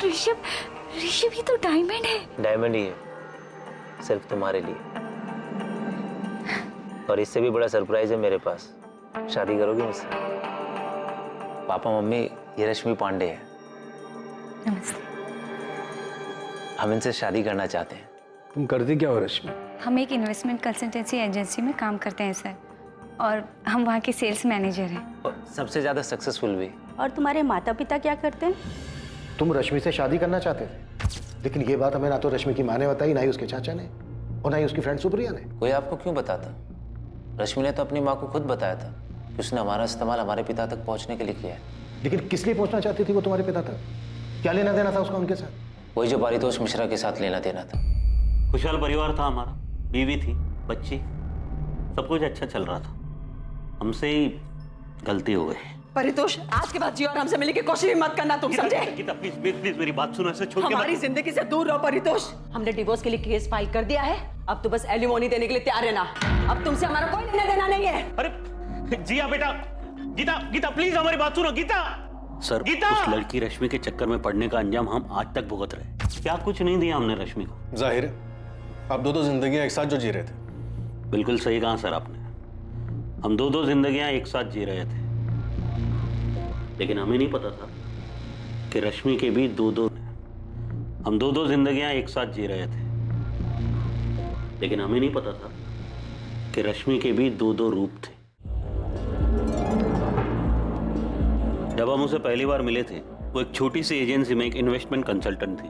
ऋषभ, ऋषभ ही तो डायमंड है। डायमंड ही है, सिर्फ तुम्हारे लिए। और इससे भी बड़ा सरप्राइज है मेरे पास। शादी करोगी मुझसे? पापा मम्मी, ये रश्मि पांडे है। नमस्ते। हम इनसे शादी करना चाहते हैं। तुम करती क्या हो रश्मि? हम एक इन्वेस्टमेंट कंसल्टेंसी एजेंसी में काम करते हैं सर, और हम वहाँ के सेल्स मैनेजर हैं। और सबसे ज्यादा सक्सेसफुल भी। और तुम्हारे माता पिता क्या करते हैं? तुम रश्मि से शादी करना चाहते थे, लेकिन ये बात हमें ना तो रश्मि की माँ ने बताई, ना ही उसके चाचा ने, और ना ही उसकी फ्रेंड सुप्रिया ने। कोई आपको क्यों बताता? रश्मि ने तो अपनी माँ को खुद बताया था कि उसने हमारा इस्तेमाल हमारे पिता तक पहुंचने के लिए किया है। लेकिन किस लिए पहुंचना चाहती थी वो तुम्हारे पिता तक? क्या लेना देना था उसका उनके साथ? वही जो पारितोष मिश्रा के साथ लेना देना था। खुशहाल परिवार था हमारा, बीवी थी, बच्ची, सब कुछ अच्छा चल रहा था। हमसे ही गलती हो गई। परितोष, आज के बाद जी और हमसे मिलने की कोशिश भी मत करना, तुम समझे? गीता प्लीज प्लीज प्लीज मेरी बात सुनो, ऐसे छोड़ के हमारी जिंदगी से दूर रहो परितोष। हमने डिवोर्स के लिए केस फाइल कर दिया है, अब तो बस एलिमोनी देने के लिए तैयार रहना। अब तुमसे हमारा कोई लेना देना नहीं है। अरे जिया बेटा, गीता गीता प्लीज हमारी बात सुनो। गीता सर, गीता! उस लड़की रश्मि के चक्कर में पड़ने का अंजाम हम आज तक भुगत रहे। क्या कुछ नहीं दिया हमने रश्मि को? जाहिर है आप दो जिंदगियां एक साथ जो जी रहे थे। बिल्कुल सही कहा सर आपने। हम दो जिंदगियां एक साथ जी रहे थे, लेकिन हमें नहीं पता था कि रश्मि के भी दो हम दो जिंदगियां एक साथ जी रहे थे, लेकिन हमें नहीं पता था कि रश्मि के भी दो रूप थे। जब हम उसे पहली बार मिले थे, वो एक छोटी सी एजेंसी में एक इन्वेस्टमेंट कंसल्टेंट थी।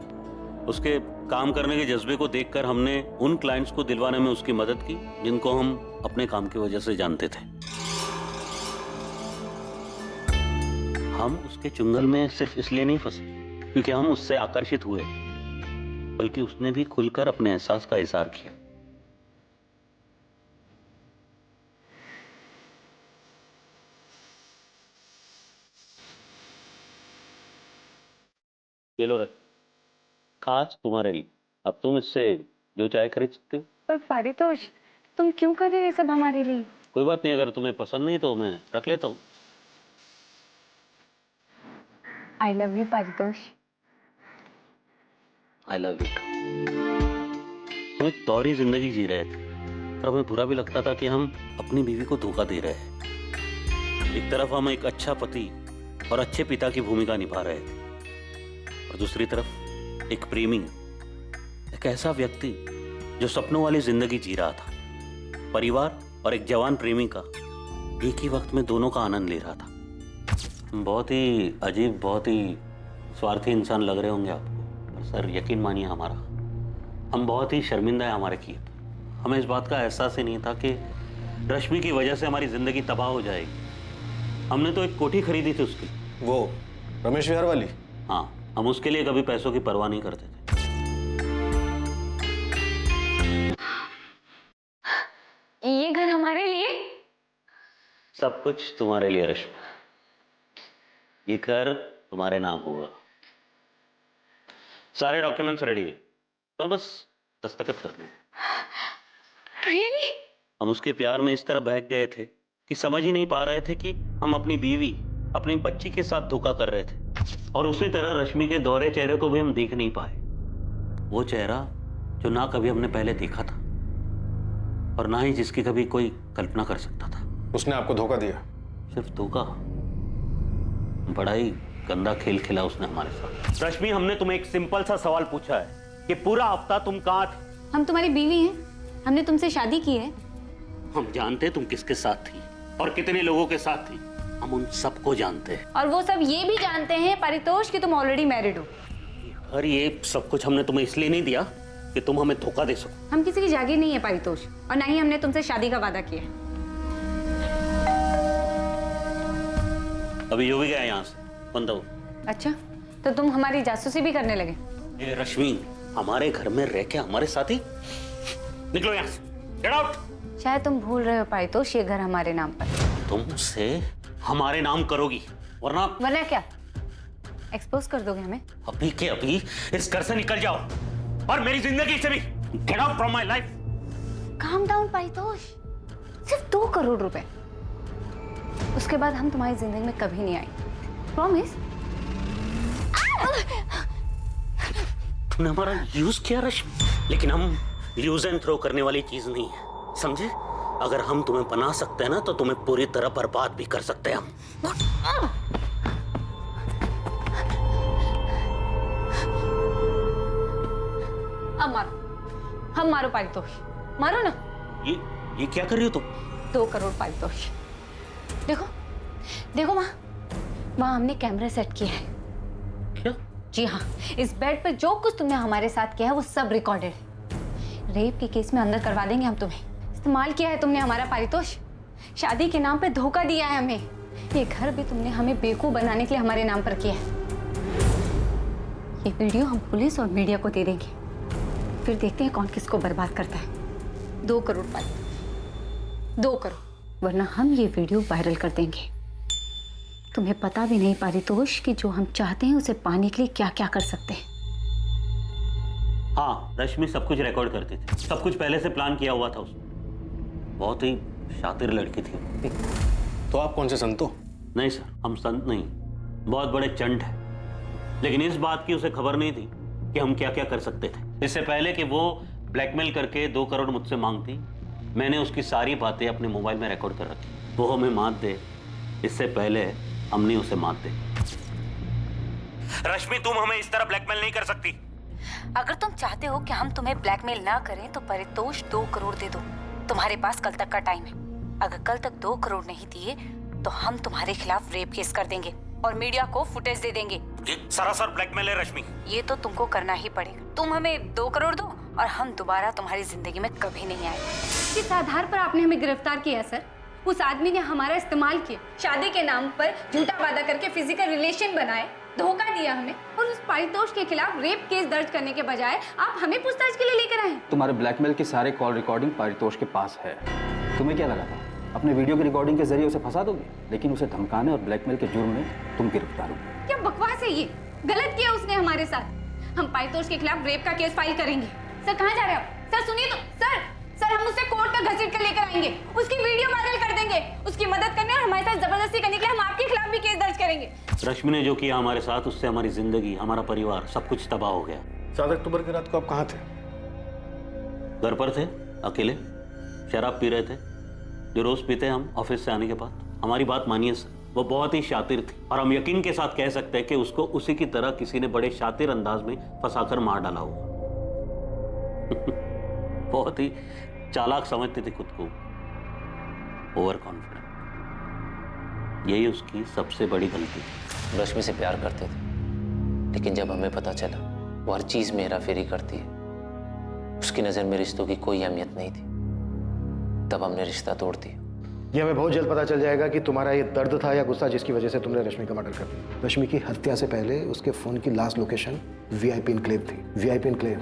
उसके काम करने के जज्बे को देखकर हमने उन क्लाइंट्स को दिलवाने में उसकी मदद की जिनको हम अपने काम की वजह से जानते थे। हम उसके चुंगल में सिर्फ इसलिए नहीं फंसे क्योंकि हम उससे आकर्षित हुए, बल्कि उसने भी खुलकर अपने एहसास का इजहार किया। ये लो रख, खास तुम्हारे लिए। अब तुम इससे जो चाहे खरीद सकते हो। पर पारितोष, तुम क्यों कर रहे हो ये सब हमारे लिए? कोई बात नहीं, अगर तुम्हें पसंद नहीं तो मैं रख लेता हूँ। I love you Paritosh. I love you. हम एक दोहरी जिंदगी जी रहे थे, और हमें बुरा भी लगता था कि हम अपनी बीवी को धोखा दे रहे हैं। एक तरफ हम एक अच्छा पति और अच्छे पिता की भूमिका निभा रहे थे, और दूसरी तरफ एक प्रेमी, एक ऐसा व्यक्ति जो सपनों वाली जिंदगी जी रहा था। परिवार और एक जवान प्रेमी का एक ही वक्त में दोनों का आनंद ले रहा था। बहुत ही अजीब, बहुत ही स्वार्थी इंसान लग रहे होंगे आपको, पर सर यकीन मानिए हमारा, हम बहुत ही शर्मिंदा है हमारे किए। हमें इस बात का एहसास ही नहीं था कि रश्मि की वजह से हमारी जिंदगी तबाह हो जाएगी। हमने तो एक कोठी खरीदी थी उसकी। वो रमेश विहार वाली? हाँ, हम उसके लिए कभी पैसों की परवाह नहीं करते थे। ये घर हमारे लिए? सब कुछ तुम्हारे लिए रश्मि। ये घर तुम्हारे नाम होगा। सारे डॉक्यूमेंट्स रेडी है, तो बस दस्तखत कर दो। Really? हम उसके प्यार में इस तरह बहक गए थे कि समझ ही नहीं पा रहे थे कि हम अपनी बीवी, अपनी बच्ची के साथ धोखा कर रहे थे। और उसी तरह रश्मि के दोहरे चेहरे को भी हम देख नहीं पाए। वो चेहरा जो ना कभी हमने पहले देखा था, और ना ही जिसकी कभी कोई कल्पना कर सकता था। उसने आपको धोखा दिया? सिर्फ धोखा? बड़ा ही गंदा खेल खेला उसने हमारे साथ। रश्मि, हमने तुम्हें एक सिंपल सा सवाल पूछा है कि पूरा हफ्ता तुम कहाँ थे? हम तुम्हारी बीवी हैं, हमने तुमसे शादी की है। हम जानते तुम किसके साथ थी और कितने लोगों के साथ थी। हम उन सबको जानते हैं, और वो सब ये भी जानते हैं पारितोष कि तुम ऑलरेडी मैरिड हो। और ये सब कुछ हमने तुम्हें इसलिए नहीं दिया कि तुम हमें धोखा दे सको। हम किसी की जागीर नहीं है पारितोष, और ना ही हमने तुमसे शादी का वादा किया है। अभी जो भी गया यहाँ से बंद हो। अच्छा, तो तुम हमारी जासूसी भी करने लगे? ये रश्मि, हमारे घर में रह के हमारे साथ ही निकलो यहाँ से। Get out. शायद तुम भूल रहे हो पारितोष, ये घर हमारे नाम पर। तुमसे हमारे नाम करोगी, वरना क्या एक्सपोज कर दोगे हमें? अभी के अभी इस घर से निकल जाओ, और मेरी जिंदगी से भी। Get out from my life. Calm down Paritosh, सिर्फ 2 करोड़ रुपए। उसके बाद हम तुम्हारी जिंदगी में कभी नहीं आएंगे, प्रॉमिस। तुमने हमारा यूज किया रश्मि, लेकिन हम यूज एंड थ्रो करने वाली चीज नहीं है, समझे? अगर हम तुम्हें बना सकते हैं ना तो तुम्हें पूरी तरह बर्बाद भी कर सकते हैं हम। अब मारो, हम मारो पारितोष, मारो ना। ये क्या कर रही हो तुम? 2 करोड़ पारितोष। देखो देखो वहाँ हमने कैमरा सेट किया है। क्या? जी हाँ, इस बेड पर जो कुछ तुमने हमारे साथ किया है वो सब रिकॉर्डेड है। रेप के केस में अंदर करवा देंगे हम तुम्हें। इस्तेमाल किया है तुमने हमारा पारितोष, शादी के नाम पे धोखा दिया है हमें। ये घर भी तुमने हमें बेवकूफ बनाने के लिए हमारे नाम पर किया है। ये वीडियो हम पुलिस और मीडिया को दे देंगे, फिर देखते हैं कौन किसको बर्बाद करता है। 2 करोड़ पारितोष, 2 करोड़, वरना हम ये वीडियो वायरल कर देंगे। तुम्हें पता भी नहीं पारितोष कि जो हम चाहते हैं उसे पाने के लिए क्या क्या कर सकते हैं। हाँ, रश्मि सब कुछ रिकॉर्ड करती थी, सब कुछ पहले से प्लान किया हुआ था उसने। बहुत ही शातिर लड़की थी। तो आप कौन से संत हो? नहीं सर, हम संत नहीं, बहुत बड़े चंट हैं। लेकिन इस बात की उसे खबर नहीं थी कि हम क्या क्या कर सकते थे। इससे पहले कि वो ब्लैकमेल करके 2 करोड़ मुझसे मांगती, मैंने उसकी सारी बातें अपने मोबाइल में रिकॉर्ड कर रखी। वो हमें मात दे इससे पहले हमने उसे मात दे। रश्मि, तुम हमें इस तरह ब्लैकमेल नहीं कर सकती। अगर तुम चाहते हो कि हम तुम्हें ब्लैकमेल ना करें तो पारितोष 2 करोड़ दे दो। तुम्हारे पास कल तक का टाइम है। अगर कल तक 2 करोड़ नहीं दिए तो हम तुम्हारे खिलाफ रेप केस कर देंगे और मीडिया को फुटेज दे देंगे। ये सरासर ब्लैकमेल है रश्मि। ये तो तुमको करना ही पड़ेगा। तुम हमें 2 करोड़ दो और हम दोबारा तुम्हारी जिंदगी में कभी नहीं आए। किस आधार पर आपने हमें गिरफ्तार किया सर? उस आदमी ने हमारा इस्तेमाल किया, शादी के नाम पर झूठा वादा करके फिजिकल रिलेशन बनाए, धोखा दिया हमें, और उस पारितोष के खिलाफ रेप केस दर्ज करने के बजाय आप हमें पूछताछ के लिए लेकर आए। तुम्हारे ब्लैकमेल के सारे कॉल रिकॉर्डिंग पारितोष के पास है। तुम्हें क्या लगा था अपने वीडियो की रिकॉर्डिंग के जरिए उसे फंसा दोगे, लेकिन उसे धमकाने और ब्लैकमेल के जुर्म में तुम गिरफ्तार हो। क्या बकवास है ये? गलत किया उसने हमारे साथ। हम पारितोष के खिलाफ रेप का केस फाइल करेंगे। सर कहाँ जा रहे हो? सर सुनिए तो, सर हम उसे कोर्ट तक घसीट कर लेकर आएंगे, उसकी वीडियो वायरल कर देंगे, उसकी मदद करने और हमारे साथ जबरदस्ती करने के लिए हम आपके खिलाफ भी केस दर्ज करेंगे। रश्मि ने जो किया हमारे साथ, उससे हमारी जिंदगी, हमारा परिवार, सब कुछ तबाह हो गया। 7 अक्टूबर की रात को आप कहाँ थे? घर पर थे, अकेले, शराब पी रहे थे, जो रोज पीते हम ऑफिस से आने के बाद। हमारी बात मानिए सर, वो बहुत ही शातिर थी और हम यकीन के साथ कह सकते हैं कि उसको उसी की तरह किसी ने बड़े शातिर अंदाज में फंसाकर मार डाला होगा। बहुत ही चालाक समझती थी खुद को, ओवर कॉन्फिडेंट। यही उसकी सबसे बड़ी गलती थी। रश्मि से प्यार करते थे, लेकिन जब हमें पता चला वो हर चीज में हेरा फेरी करती है, उसकी नजर में रिश्तों की कोई अहमियत नहीं थी, तब हमने रिश्ता तोड़ दिया। ये हमें बहुत जल्द पता चल जाएगा कि तुम्हारा ये दर्द था या गुस्सा जिसकी वजह से तुमने रश्मि का मर्डर कर दिया। रश्मि की हत्या से पहले उसके फोन की लास्ट लोकेशन VIP इनक्लेव थी। VIP इनक्लेव,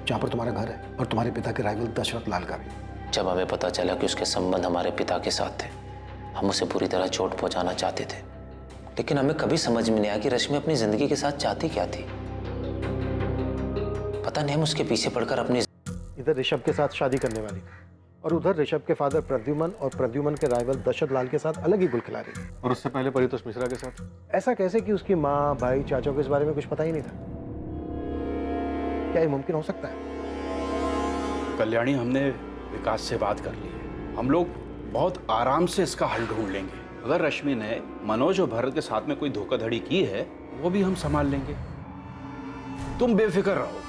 जहाँ पर तुम्हारा घर है और तुम्हारे पिता के राइवल दशरथ लाल का भी। जब हमें पता चला कि उसके संबंध हमारे पिता के साथ थे, हम उसे बुरी तरह चोट पहुंचाना चाहते थे, लेकिन हमें कभी समझ में नहीं आया कि रश्मि अपनी जिंदगी के साथ चाहती क्या थी। पता नहीं हम उसके पीछे पड़कर अपनी इधर ऋषभ के साथ शादी करने वाली और उधर ऋषभ के फादर प्रद्युमन और प्रद्युमन के राइवल दशरथ लाल के साथ अलग ही गुल खिला रही। और उससे पहले परितोष मिश्रा के साथ? ऐसा कैसे कि उसकी माँ, भाई, चाचा को इस बारे में कुछ पता ही नहीं था? क्या ये मुमकिन हो सकता है? कल्याणी, हमने विकास से बात कर ली है। हम लोग बहुत आराम से इसका हल ढूंढ लेंगे। अगर रश्मि ने मनोज और भरत के साथ में कोई धोखाधड़ी की है, वो भी हम संभाल लेंगे। तुम बेफिक्र रहो।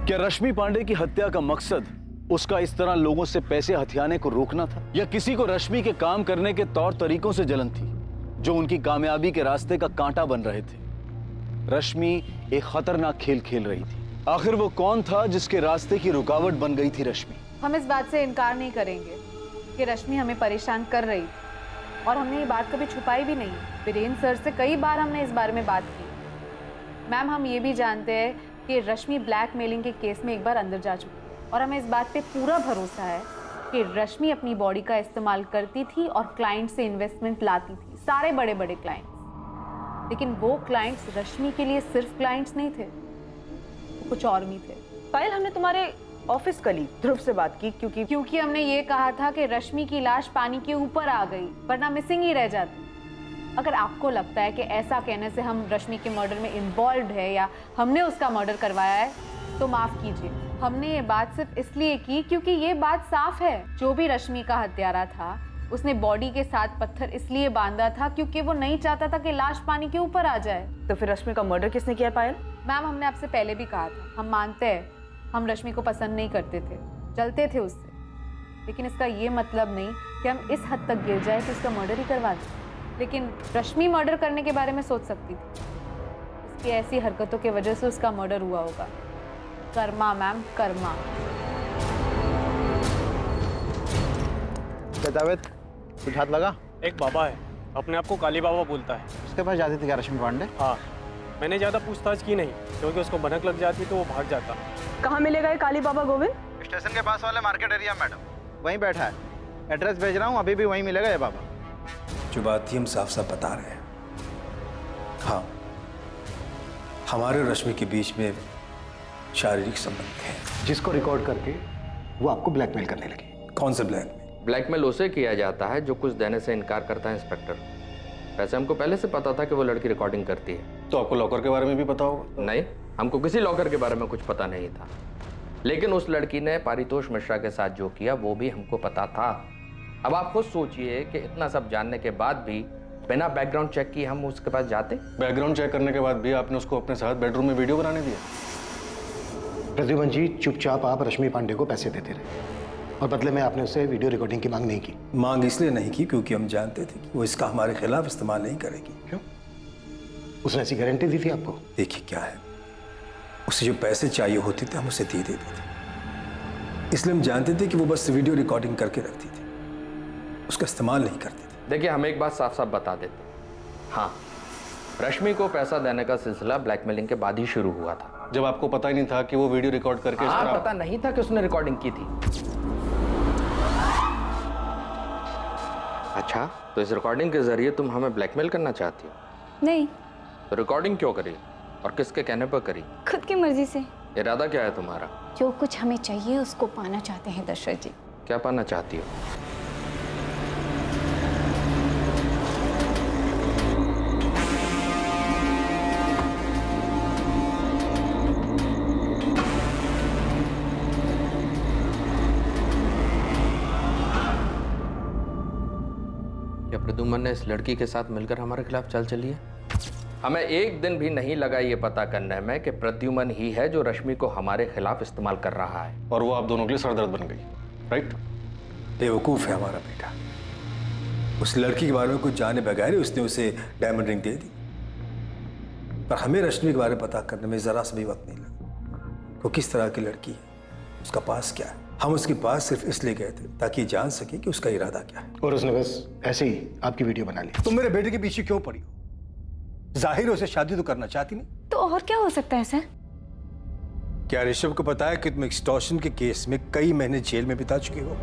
क्या रश्मि पांडे की हत्या का मकसद उसका इस तरह लोगों से पैसे हथियाने को रोकना था, या किसी को रश्मि के काम करने के तौर तरीकों से जलन थी जो उनकी कामयाबी के रास्ते का कांटा बन रहे थे? रश्मि एक खतरनाक खेल खेल रही थी। आखिर वो कौन था जिसके रास्ते की रुकावट बन गई थी रश्मि? हम इस बात से इनकार नहीं करेंगे कि रश्मि हमें परेशान कर रही थी, और हमने ये बात कभी छुपाई भी नहीं। वीरेंद्र सर से कई बार हमने इस बारे में बात की। मैम, हम ये भी जानते हैं कि रश्मि ब्लैकमेलिंग के केस में एक बार अंदर जा चुकी है, और हमें इस बात पे पूरा भरोसा है कि रश्मि अपनी बॉडी का इस्तेमाल करती थी और क्लाइंट से इन्वेस्टमेंट लाती थी, सारे बड़े बड़े क्लाइंट्स। लेकिन वो क्लाइंट्स रश्मि के लिए सिर्फ क्लाइंट्स नहीं थे, वो कुछ और भी थे। पायल, हमने तुम्हारे ऑफिस कलीग ध्रुव से बात की क्योंकि हमने ये कहा था कि रश्मि की लाश पानी के ऊपर आ गई, वरना मिसिंग ही रह जाती। अगर आपको लगता है कि ऐसा कहने से हम रश्मि के मर्डर में इन्वॉल्व है या हमने उसका मर्डर करवाया है, तो माफ़ कीजिए, हमने ये बात सिर्फ इसलिए की क्योंकि ये बात साफ है, जो भी रश्मि का हत्यारा था उसने बॉडी के साथ पत्थर इसलिए बांधा था क्योंकि वो नहीं चाहता था कि लाश पानी के ऊपर आ जाए। तो फिर रश्मि का मर्डर किसने किया पायल? मैम, हमने आपसे पहले भी कहा था, हम मानते हैं हम रश्मि को पसंद नहीं करते थे, जलते थे उससे, लेकिन इसका ये मतलब नहीं कि हम इस हद तक गिर जाए कि उसका मर्डर ही करवा दें। लेकिन रश्मि मर्डर करने के बारे में सोच सकती थी, उसकी ऐसी हरकतों की वजह से उसका मर्डर हुआ होगा। कर्मा मैम, कर्मा। जावेद, कुछ हाथ लगा? एक बाबा है, अपने आप को काली बाबा बोलता है। उसके पास जाती थी क्या रश्मि पांडे? हाँ, मैंने ज़्यादा पूछताछ की नहीं क्योंकि उसको भनक लग जाती तो वो भाग जाता। कहाँ मिलेगा ये काली बाबा गोविंद? स्टेशन के पास वाले मार्केट एरिया मैडम, वहीं बैठा है। एड्रेस भेज रहा हूँ, अभी भी वहीं मिलेगा ये बाबा। जो बात थी हम साफ साफ बता रहे हैं। हाँ, हमारे और रश्मि के बीच में शारीरिक संबंध है, जिसको रिकॉर्ड करके वो आपको ब्लैकमेल करने लगी। कौन सा ब्लैकमेल? ब्लैकमेल उसे किया जाता है जो कुछ देने से इनकार करता है इंस्पेक्टर। वैसे हमको पहले से पता था कि वो लड़की रिकॉर्डिंग करती है। तो आपको लॉकर के बारे में भी पता होगा? नहीं, हमको किसी लॉकर के बारे में कुछ पता नहीं था, लेकिन उस लड़की ने पारितोष मिश्रा के साथ जो किया वो भी हमको पता था। अब आप खुद सोचिए कि इतना सब जानने के बाद भी बिना बैकग्राउंड चेक किए हम उसके पास जाते। बैकग्राउंड चेक करने के बाद भी आपने उसको अपने साथ बेडरूम में वीडियो बनाने दिया? प्रद्युमन जी, चुपचाप आप रश्मि पांडे को पैसे देते रहे और बदले में आपने उससे वीडियो रिकॉर्डिंग की मांग नहीं की। मांग इसलिए नहीं की क्योंकि हम जानते थे कि वो इसका हमारे खिलाफ इस्तेमाल नहीं करेगी। क्यों? उसने ऐसी गारंटी दी थी आपको? देखिए क्या है, उसे जो पैसे चाहिए होते थे हम उसे दे देते थे, इसलिए हम जानते थे कि वो बस वीडियो रिकॉर्डिंग करके रखती थी, उसका इस्तेमाल नहीं करती थी। देखिए, हम एक बात साफ साफ बता देते, हाँ, रश्मि को पैसा देने का सिलसिला ब्लैकमेलिंग के बाद ही शुरू हुआ था। जब आपको पता ही नहीं था कि वो वीडियो रिकॉर्ड करके हाँ, पता नहीं था कि उसने रिकॉर्डिंग की थी। अच्छा, तो इस रिकॉर्डिंग के जरिए तुम हमें ब्लैकमेल करना चाहती हो? नहीं, तो रिकॉर्डिंग क्यों करी और किसके कहने पर करी? खुद की मर्जी से। इरादा क्या है तुम्हारा? जो कुछ हमें चाहिए उसको पाना चाहते हैं दशरथ जी। क्या पाना चाहती हो? क्या प्रद्युमन ने इस लड़की के साथ मिलकर हमारे खिलाफ चाल चली है? हमें एक दिन भी नहीं लगा ये पता करने में कि प्रद्युमन ही है जो रश्मि को हमारे खिलाफ इस्तेमाल कर रहा है। और वो आप दोनों के लिए सरदर्द बन गई, राइट? बेवकूफ़ है हमारा बेटा, उस लड़की के बारे में कुछ जाने बगैर ही उसने उसे डायमंड रिंग दे दी। पर हमें रश्मि के बारे में पता करने में ज़रा सा भी वक्त नहीं लगा। वो किस तरह की लड़की है, उसका पास क्या है। हम उसके पास सिर्फ इसलिए गए थे ताकि ये जान सके कि उसका इरादा क्या है। और उसने बस ऐसे ही आपकी वीडियो बना ली। तुम मेरे बेटे के पीछे क्यों पड़ी हो? जाहिर उसे शादी तो करना चाहती नहीं। तो और क्या हो सकता है सर? क्या ऋषभ को पता है कि तुम एक्सटॉर्शन के केस में कई महीने जेल में बिता चुके हो?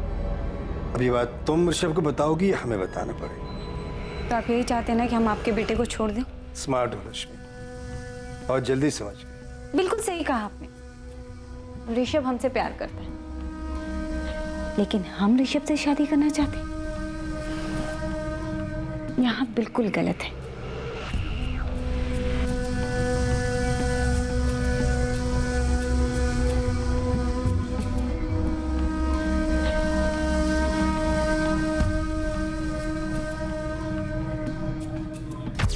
अब ये बात तुम ऋषभ को बताओगी या हमें बताना पड़ेगा? तो आप यही चाहते हैं ना कि हम आपके बेटे को छोड़ दें? स्मार्ट हो रश्मि, और जल्दी समझ गए। बिल्कुल सही कहा आपने। ऋषभ हमसे प्यार करता है, लेकिन हम ऋषभ से शादी करना चाहते हैं। यहाँ बिल्कुल गलत है।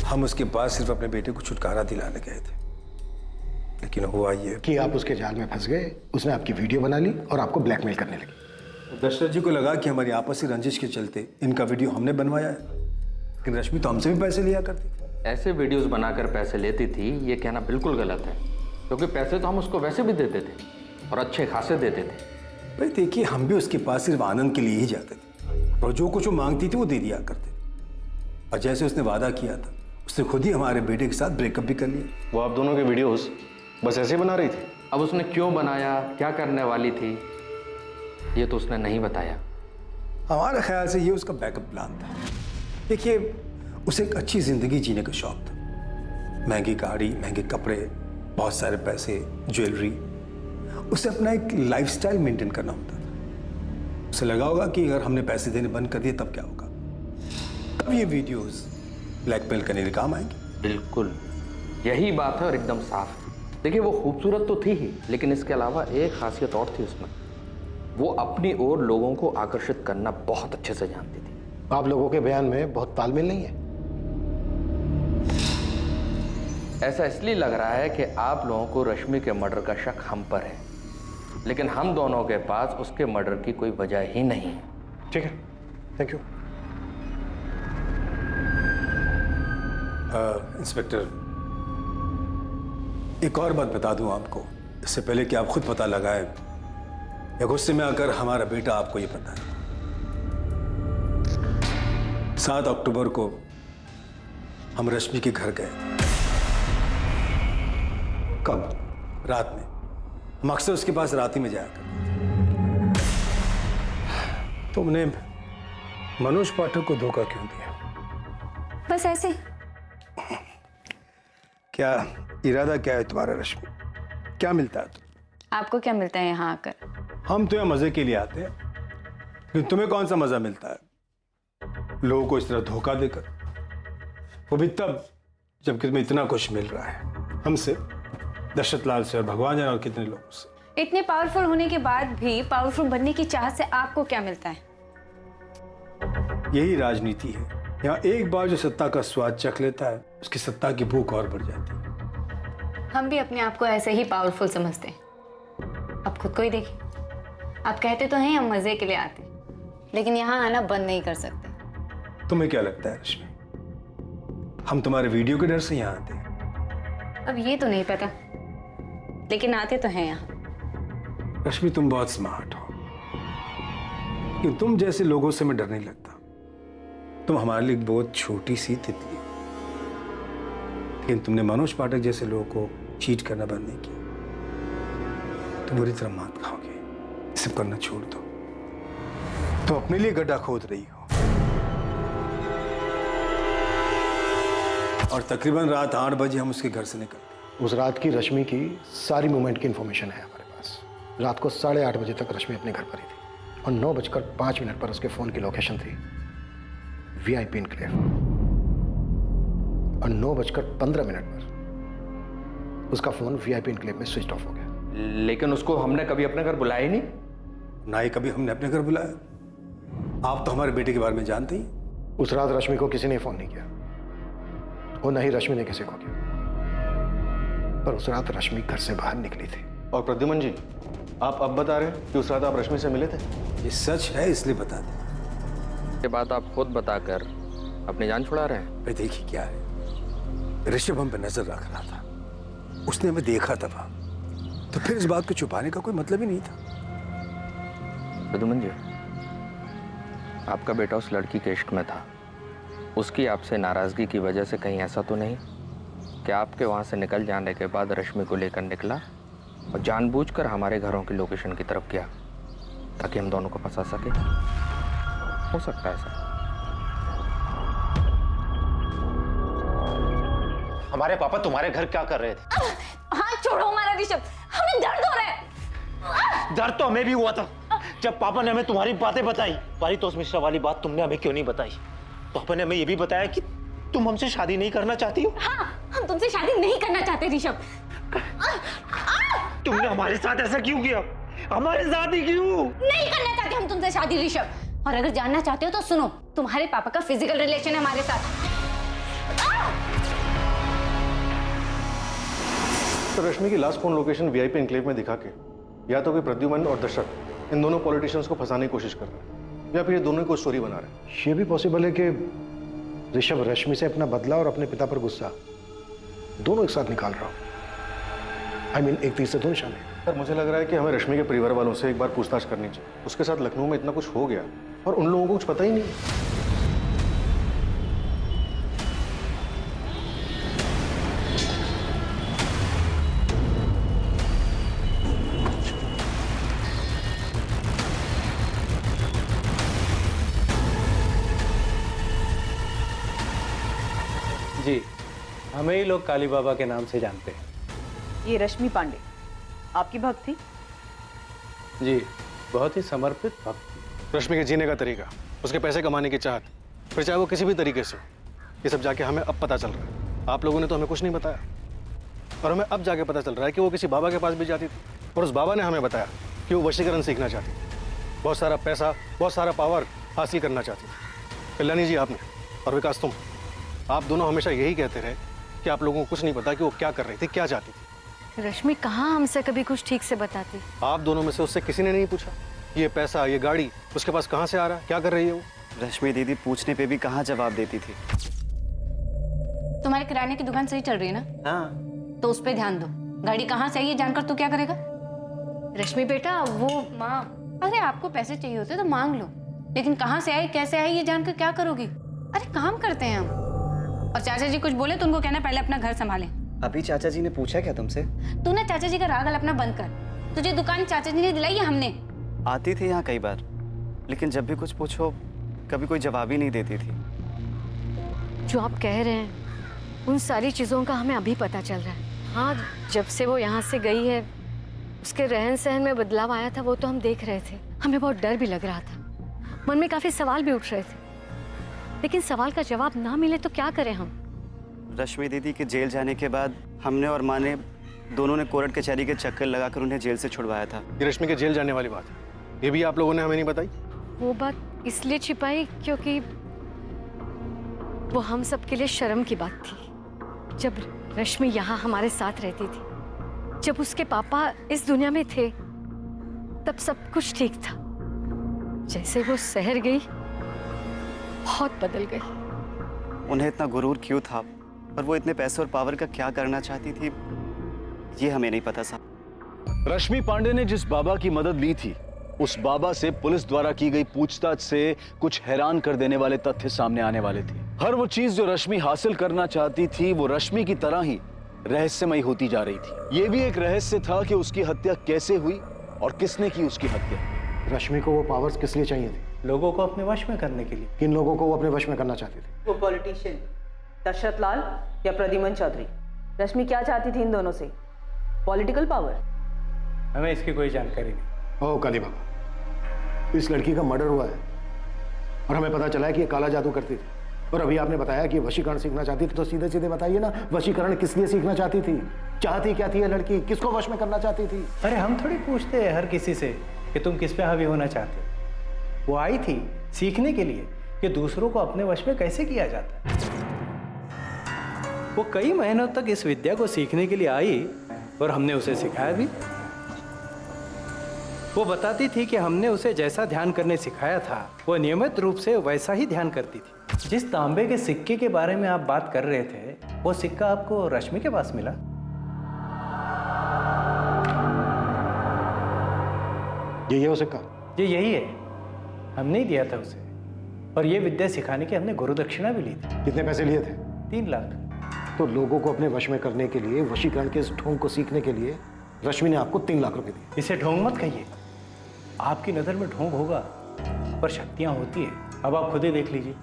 हम उसके पास सिर्फ अपने बेटे को छुटकारा दिलाने गए थे, लेकिन हुआ ये कि आप उसके जाल में फंस गए, उसने आपकी वीडियो बना ली और आपको ब्लैकमेल करने लगी। दशरथ जी को लगा कि हमारी आपसी रंजिश के चलते इनका वीडियो हमने बनवाया है, लेकिन रश्मि तो हमसे भी पैसे लिया करती थी। ऐसे वीडियोस बनाकर पैसे लेती थी, ये कहना बिल्कुल गलत है, क्योंकि पैसे तो हम उसको वैसे भी देते थे और अच्छे खासे देते थे। भाई देखिए, हम भी उसके पास सिर्फ आनंद के लिए ही जाते थे और जो कुछ वो मांगती थी वो दे दिया करते थे। और जैसे उसने वादा किया था, उसने खुद ही हमारे बेटे के साथ ब्रेकअप भी कर लिया। वो आप दोनों के वीडियोस बस ऐसे बना रही थी? अब उसने क्यों बनाया, क्या करने वाली थी, ये तो उसने नहीं बताया। हमारे ख्याल से ये उसका बैकअप प्लान था। देखिए, उसे एक अच्छी जिंदगी जीने का शौक था। महंगी गाड़ी, महंगे कपड़े, बहुत सारे पैसे, ज्वेलरी। उसे अपना एक लाइफस्टाइल मेंटेन करना होता था। उसे लगा होगा कि अगर हमने पैसे देने बंद कर दिए तब क्या होगा। तब ये वीडियोस ब्लैकमेल करने के काम आएंगे। बिल्कुल यही बात है और एकदम साफ। देखिए वो खूबसूरत तो थी ही, लेकिन इसके अलावा एक खासियत और थी उसमें, वो अपनी ओर लोगों को आकर्षित करना बहुत अच्छे से जानती थी। आप लोगों के बयान में बहुत तालमेल नहीं है। ऐसा इसलिए लग रहा है कि आप लोगों को रश्मि के मर्डर का शक हम पर है, लेकिन हम दोनों के पास उसके मर्डर की कोई वजह ही नहीं है। ठीक है, थैंक यू। इंस्पेक्टर, एक और बात बता दूं आपको, इससे पहले कि आप खुद पता लगाए या गुस्से में आकर हमारा बेटा आपको ये पता है। 7 अक्टूबर को हम रश्मि के घर गए थे। कब? रात में। हम अक्सर उसके पास रात ही में जाया करते थे। तुमने मनोज पाठक को धोखा क्यों दिया? बस ऐसे। क्या इरादा क्या है तुम्हारा रश्मि? क्या मिलता है तुम्हें? आपको क्या मिलता है यहाँ आकर? हम तो यहाँ मजे के लिए आते हैं, लेकिन तुम्हें कौन सा मजा मिलता है लोगों को इस तरह धोखा देकर, वो भी तब जबकि तुम्हें इतना कुछ मिल रहा है हमसे, दशरथ लाल से और भगवान जाने और कितने लोगों से। इतने पावरफुल होने के बाद भी पावरफुल बनने की चाहत से आपको क्या मिलता है? यही राजनीति है। यहाँ एक बार जो सत्ता का स्वाद चख लेता है, उसकी सत्ता की भूख और बढ़ जाती है। हम भी अपने आप को ऐसे ही पावरफुल समझते हैं। आप खुद को ही देखिए, आप कहते तो हैं हम मजे के लिए आते हैं, लेकिन यहाँ आना बंद नहीं कर सकते। तुम्हें क्या लगता है रश्मि, हम तुम्हारे वीडियो के डर से यहाँ आते हैं? अब ये तो नहीं पता, लेकिन आते तो हैं यहाँ। रश्मि तुम बहुत स्मार्ट हो, लेकिन तुम जैसे लोगों से मैं डर नहीं लगता। तुम हमारे लिए बहुत छोटी सी तितली हो, लेकिन तुमने मनोज पाठक जैसे लोगों को चीट करना बंद नहीं किया। तुम बुरी तरह मात खाओगे, ये सब करना छोड़ दो। तुम अपने लिए गड्ढा खोद रही हो। और तकरीबन रात 8 बजे हम उसके घर से निकल गए। उस रात की रश्मि की सारी मूवमेंट की इंफॉर्मेशन है हमारे पास। रात को 8:30 बजे तक रश्मि अपने घर पर ही थी और 9:05 पर उसके फोन की लोकेशन थी VIP इनक्लेव, और 9:15 पर उसका फोन VIP इनक्लेव में स्विच ऑफ हो गया। लेकिन उसको हमने कभी अपने घर बुलाया ही नहीं। ना ही कभी हमने अपने घर बुलाया। आप तो हमारे बेटे के बारे में जानते ही। उस रात रश्मि को किसी ने फोन नहीं किया और न ही रश्मि ने किसी को किया, पर उस रात रश्मि घर से बाहर निकली थी। और प्रद्युमन जी, आप अब बता रहे हैं कि उस रात आप रश्मि से मिले थे? ये सच है, इसलिए बता दें। ये बात आप खुद बताकर अपनी जान छुड़ा रहे हैं। भाई देखिए क्या है, ऋषभ हम पे नजर रख रहा था, उसने हमें देखा था वहां, तो फिर इस बात को छुपाने का कोई मतलब ही नहीं था। प्रद्युमन जी, आपका बेटा उस लड़की के इश्क में था। उसकी आपसे नाराजगी की वजह से कहीं ऐसा तो नहीं कि आपके वहां से निकल जाने के बाद रश्मि को लेकर निकला और जानबूझकर हमारे घरों की लोकेशन की तरफ गया ताकि हम दोनों को फंसा सके? हो सकता है सर। हमारे पापा तुम्हारे घर क्या कर रहे थे? हाथ छोड़ो हमारा ऋषभ, हमें दर्द हो रहा है। दर्द तो हमें भी हुआ था जब पापा ने हमें तुम्हारी बातें बताई। पारितोष मिश्रा वाली बात तुमने हमें क्यों नहीं बताई? पापा ने हमें ये भी बताया कि तुम हमसे शादी नहीं करना चाहती हो। हाँ, हम तुमसे शादी नहीं करना चाहते ऋषभ। तुमने हमारे साथ ऐसा क्यों किया? हमारे साथ ही क्यों? नहीं करना चाहते हम तुमसे शादी ऋषभ, और अगर जानना चाहते हो तो सुनो, तुम्हारे पापा का फिजिकल रिलेशन है हमारे साथ। तो रश्मि की last phone location VIP enclave में दिखा के या तो कोई प्रद्युमन और दशरथ इन दोनों पॉलिटिशियंस को फंसाने की कोशिश कर रहे हैं, या फिर ये दोनों को स्टोरी बना रहे हैं। ये भी पॉसिबल है कि ऋषभ रश्मि से अपना बदला और अपने पिता पर गुस्सा दोनों एक साथ निकाल रहा हो। I mean, एक तीर से दो निशाने। पर मुझे लग रहा है कि हमें रश्मि के परिवार वालों से एक बार पूछताछ करनी चाहिए। उसके साथ लखनऊ में इतना कुछ हो गया और उन लोगों को कुछ पता ही नहीं। जी, हमें ही लोग काली बाबा के नाम से जानते हैं। ये रश्मि पांडे आपकी भक्त थी? जी, बहुत ही समर्पित भक्त। रश्मि के जीने का तरीका, उसके पैसे कमाने की चाहत, फिर चाहे वो किसी भी तरीके से, ये सब जाके हमें अब पता चल रहा है। आप लोगों ने तो हमें कुछ नहीं बताया, और हमें अब जाके पता चल रहा है कि वो किसी बाबा के पास भी जाती थी, और उस बाबा ने हमें बताया कि वो वशीकरण सीखना चाहती थी, बहुत सारा पैसा, बहुत सारा पावर हासिल करना चाहती थी। कल्याणी जी आपने, और विकास तुम, आप दोनों हमेशा यही कहते रहे कि आप लोगों को कुछ नहीं पता कि वो क्या कर रही थी, क्या चाहती थी। रश्मि कहाँ हमसे कभी कुछ ठीक से बताती। आप दोनों में से उससे किसी ने नहीं पूछा ये पैसा, ये गाड़ी उसके पास कहाँ से आ रहा है, क्या कर रही है वो? रश्मि दीदी पूछने पे भी कहाँ जवाब देती थी। तुम्हारे किराने की दुकान सही चल रही है ना? हाँ। तो उस पर ध्यान दो। गाड़ी कहाँ से आई ये जानकर तू क्या करेगा? रश्मि बेटा वो माँ, अरे आपको पैसे चाहिए होते तो मांग लो, लेकिन कहाँ से आई कैसे आई ये जानकर क्या करोगी? अरे काम करते हैं हम। और चाचा जी कुछ बोले तो उनको कहना पहले अपना घर संभालें। अभी चाचा जी ने पूछा क्या तुमसे? तू ना चाचा जी का राग अपना बंद कर। तुझे दुकान चाचा जी ने दिलाई या हमने? आती थी यहाँ कई बार, लेकिन जब भी कुछ पूछो कभी कोई जवाब ही नहीं देती थी। जो आप कह रहे हैं उन सारी चीज़ों का हमें अभी पता चल रहा है। हाँ, जब से वो यहाँ से गई है उसके रहन सहन में बदलाव आया था, वो तो हम देख रहे थे। हमें बहुत डर भी लग रहा था, मन में काफ़ी सवाल भी उठ रहे थे, लेकिन सवाल का जवाब ना मिले तो क्या करें हम? रश्मि दीदी के जेल जाने के बाद हमने और माँ ने दोनों ने कोर्ट कचहरी के चक्कर लगाकर उन्हें जेल से छुड़वाया था। ये रश्मि के जेल जाने वाली बात है, ये भी आप लोगों ने हमें नहीं बताई? वो बात इसलिए छिपाई क्योंकि वो हम सब के लिए शर्म की बात थी। जब रश्मि यहाँ हमारे साथ रहती थी, जब उसके पापा इस दुनिया में थे, तब सब कुछ ठीक था। जैसे वो शहर गई बहुत बदल गई। उन्हें इतना गुरूर क्यों था और वो इतने पैसे और पावर का क्या करना चाहती थी ये हमें नहीं पता साहब। रश्मि पांडे ने जिस बाबा की मदद ली थी उस बाबा से पुलिस द्वारा की गई पूछताछ से कुछ हैरान कर देने वाले तथ्य सामने आने वाले थे। हर वो चीज जो रश्मि हासिल करना चाहती थी वो रश्मि की तरह ही रहस्यमयी होती जा रही थी। ये भी एक रहस्य था कि उसकी हत्या कैसे हुई और किसने की उसकी हत्या। रश्मि को वो पावर्स किस लिए चाहिए थे? लोगों को अपने वश में करने के लिए। किन लोगों को वो अपने वश में करना चाहती थी? वो पॉलिटिशियन दशरथ लाल या प्रद्युमन चौधरी। रश्मि क्या चाहती थी इन दोनों से? Political power? हमें इसकी कोई जानकारी नहीं। ओह काली बाबा, इस लड़की का मर्डर हुआ है और हमें पता चला है कि ये काला जादू करती थी, और अभी आपने बताया कि वशीकरण सीखना चाहती थी, तो सीधे सीधे बताइए ना, वशीकरण किस लिए सीखना चाहती थी? चाहती क्या थी ये लड़की? किसको वश में करना चाहती थी? अरे हम थोड़ी पूछते हैं हर किसी से कि तुम किस पे हावी होना चाहते हो। वो आई थी सीखने के लिए कि दूसरों को अपने वश में कैसे किया जाता है। वो कई महीनों तक इस विद्या को सीखने के लिए आई और हमने उसे सिखाया भी। वो बताती थी कि हमने उसे जैसा ध्यान करने सिखाया था वो नियमित रूप से वैसा ही ध्यान करती थी। जिस तांबे के सिक्के के बारे में आप बात कर रहे थे वो सिक्का आपको रश्मि के पास मिला? ये है वो सिक्का? ये यही है, हमने ही दिया था उसे, और ये विद्या सिखाने की हमने गुरु दक्षिणा भी ली थी। कितने पैसे लिए थे? 3 लाख। तो लोगों को अपने वश में करने के लिए, वशीकरण के इस ढोंग को सीखने के लिए रश्मि ने आपको 3 लाख रुपए दिए। इसे ढोंग मत कहिए, आपकी नज़र में ढोंग होगा पर शक्तियाँ होती है। अब आप खुद ही देख लीजिए,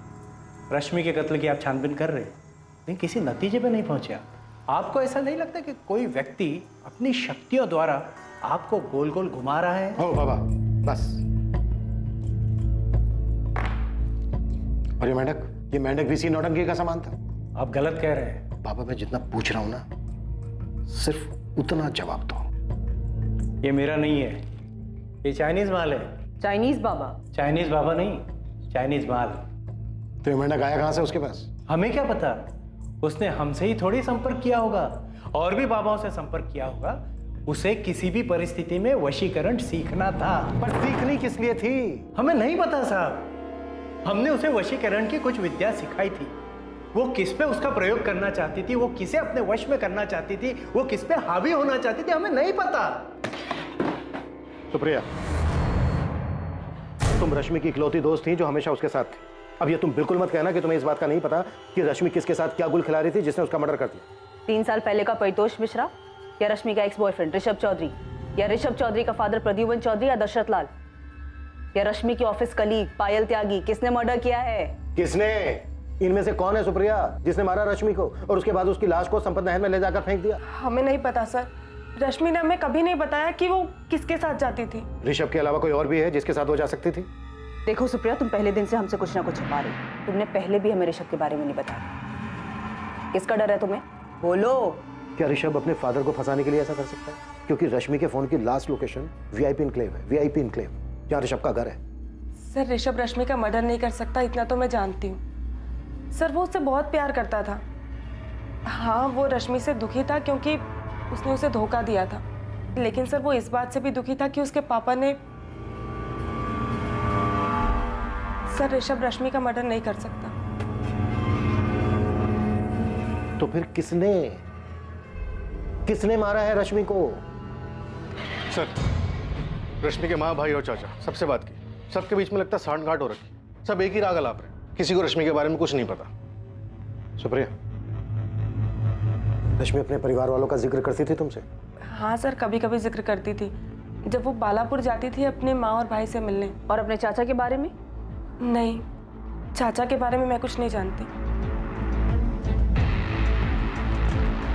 रश्मि के कत्ल की आप छानबीन कर रहे हैं लेकिन किसी नतीजे पे नहीं पहुंचे आप। आपको ऐसा नहीं लगता कि कोई व्यक्ति अपनी शक्तियों द्वारा आपको गोल गोल घुमा रहा है? ओ बाबा बस। और ये मेंढक भी इसी नौटंकी का सामान था? आप गलत कह रहे हैं। बाबा मैं जितना पूछ रहा हूं ना, सिर्फ उतना जवाब दो। ये मेरा नहीं है, ये चाइनीज माल है। चाइनीज बाबा? चाइनीज बाबा नहीं, चाइनीज माल। तो ये मेंढक आया कहां से उसके पास? हमें क्या पता, उसने हमसे ही थोड़ी संपर्क किया होगा, और भी बाबाओं से संपर्क किया होगा। उसे किसी भी परिस्थिति में वशीकरण सीखना था। पर सीखनी किस लिए थी? हमें नहीं पता साहब। हमने उसे वशीकरण की कुछ विद्या सिखाई थी। वो किस पे उसका प्रयोग करना चाहती थी, वो किसे अपने वश में करना चाहती थी, वो किस पे हावी होना चाहती थी, हमें नहीं पता। सुप्रिया, तुम रश्मि की इकलौती दोस्त थी जो हमेशा उसके साथ थी। अब ये तुम बिल्कुल मत कहना कि तुम्हें इस बात का नहीं पता कि रश्मि किसके साथ क्या गुल खिला रही थी जिसने उसका मर्डर कर दिया। 3 साल पहले का परितोष मिश्रा या रश्मि का एक्स बॉयफ्रेंड ऋषभ चौधरी, या ऋषभ चौधरी का फादर प्रद्युमन चौधरी या दशरथ लाल, या रश्मि की ऑफिस कलीग पायल त्यागी, किसने मर्डर किया है? किसने? इनमें से कौन है सुप्रिया जिसने मारा रश्मि को और उसके बाद उसकी लाश को संपत नहर में ले जाकर फेंक दिया? हमें नहीं पता सर, रश्मि ने हमें कभी नहीं बताया कि वो किसके साथ जाती थी। ऋषभ के अलावा कोई और भी है जिसके साथ वो जा सकती थी? देखो सुप्रिया, तुम पहले दिन से हमसे कुछ ना कुछ छुपा रही। तुमने पहले भी हमें ऋषभ के बारे में नहीं बताया। किसका डर है तुम्हें? बोलो। क्या ऋषभ अपने फादर को फंसाने के लिए ऐसा कर सकता है? क्योंकि रश्मि के फोन की लास्ट लोकेशन वीआईपी इनक्लेव है, वीआईपी इनक्लेव, जहाँ ऋषभ का घर है। सर ऋषभ रश्मि का मर्डर नहीं कर सकता, इतना तो मैं जानती हूँ। सर वो उससे बहुत प्यार करता था। हाँ वो रश्मि से दुखी था क्योंकि उसने उसे धोखा दिया था, लेकिन सर वो इस बात से भी दुखी था कि उसके पापा ने। सर ऋषभ रश्मि का मर्डर नहीं कर सकता। तो फिर किसने मारा है रश्मि को? सर रश्मि के माँ, भाई और चाचा सबसे बात की, सबके बीच में लगता है सांठ गांठ हो रखी, सब एक ही राग अलाप रहे, किसी को रश्मि के बारे में कुछ नहीं पता। सुप्रिया, रश्मि अपने परिवार वालों का जिक्र करती थी तुमसे? हाँ सर कभी कभी जिक्र करती थी, जब वो बालापुर जाती थी अपने माँ और भाई से मिलने। और अपने चाचा के बारे में? नहीं, चाचा के बारे में मैं कुछ नहीं जानती।